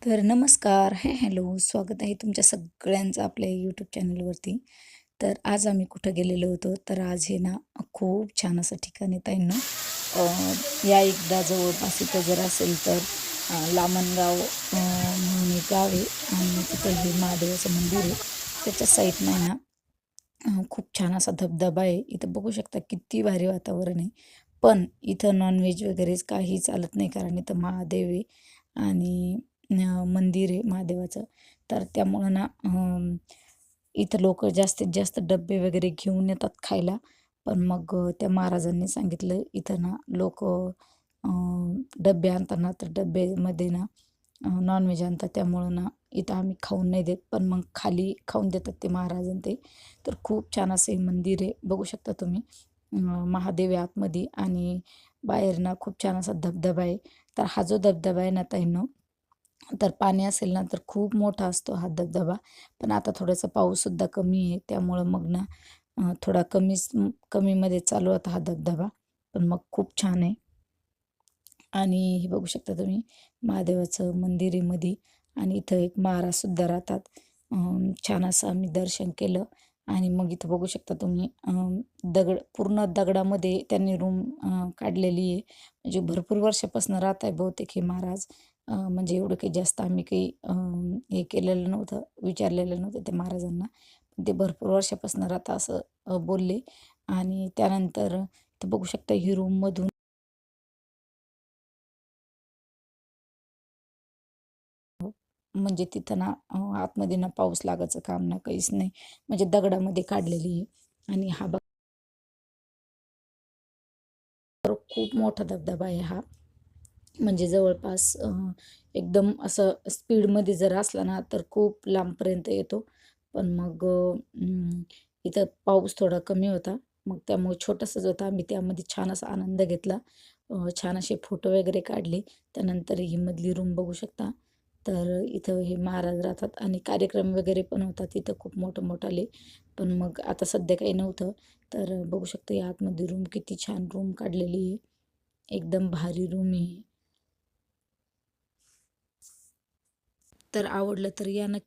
तर नमस्कार. हॅलो. स्वागत आहे तुमच्या सगळ्यांचं आपल्या यूट्यूब चॅनलवरती. तर आज आम्ही कुठं गेलेलो होतो, तर आज हे ना खूप छान असं ठिकाण आहे ताईंनो. या एकदा जवळपास इथं जर असेल तर लामणगाव म्हणून एक गाव आहे आणि तिथं हे महादेवाचं मंदिर आहे. त्याच्या साईडनं आहे ना खूप छान असा धबधबा आहे. इथं बघू शकता किती भारी वातावरण आहे. पण इथं नॉन-व्हेज वगैरेच काही चालत नाही कारण इथं महादेव आहे आणि मंदिर आहे महादेवाचं. तर त्यामुळं ना इथं लोकं जास्तीत जास्त डब्बे वगैरे घेऊन येतात खायला. पण मग त्या महाराजांनी सांगितलं इथं ना लोकं डब्बे आणतात तर डब्यामध्ये ना नॉन-व्हेज आणतात. त्यामुळं ना इथं आम्ही खाऊन नाही देत. पण मग खाली खाऊन देतात ते महाराज आणि ते. तर खूप छान असं हे मंदिर आहे. बघू शकता तुम्ही. महादेव आहे आतमध्ये आणि बाहेर ना खूप छान असा धबधबा आहे. तर हा जो धबधबा आहे ना ताईंनो, तर पाणी असेल ना तर खूप मोठा असतो हा धबधबा. पण आता थोडासा पाऊससुद्धा कमी आहे. त्यामुळं मग ना थोडा कमीमध्ये चालू होता हा धबधबा. पण मग खूप छान आहे. आणि हे बघू शकता तुम्ही महादेवाचं मंदिर आहे मध्ये आणि इथं एक महाराजसुद्धा राहतात. छान असं आम्ही दर्शन केलं आणि मग इथं बघू शकता तुम्ही पूर्ण दगडामध्ये त्यांनी रूम काढलेली आहे. म्हणजे भरपूर वर्षापासून राहत आहे बहुतेक हे महाराज. म्हणजे एवढं काही जास्त आम्ही काही हे केलेलं नव्हतं, विचारलेलं नव्हतं त्या महाराजांना. पण ते भरपूर वर्षापासून राहतात असं बोलले आणि त्यानंतर इथं बघू शकता ही रूममधून म्हणजे तिथं ना आतमध्ये ना पाऊस लागायचं काम ना काहीच नाही. म्हणजे दगडामध्ये काढलेली आहे आणि हा बघा खूप मोठा धबधबा आहे हा. म्हणजे जवळपास एकदम असं स्पीडमध्ये जर असला ना तर खूप लांबपर्यंत येतो. पण मग इथं पाऊस थोडा कमी होता. मग त्यामुळे छोटासाच होता. आम्ही त्यामध्ये छान असा आनंद घेतला. छान असे फोटो वगैरे काढले. त्यानंतर ही मधली रूम बघू शकता. तर इथं हे महाराज राहतात आणि कार्यक्रम वगैरे पण होतात तिथं खूप मोठमोठाले. पण मग आता सध्या काही नव्हतं. तर बघू शकता या आतमध्ये रूम किती छान रूम काढलेली आहे. एकदम भारी रूम आहे. तर आवडलं तर या नक्की.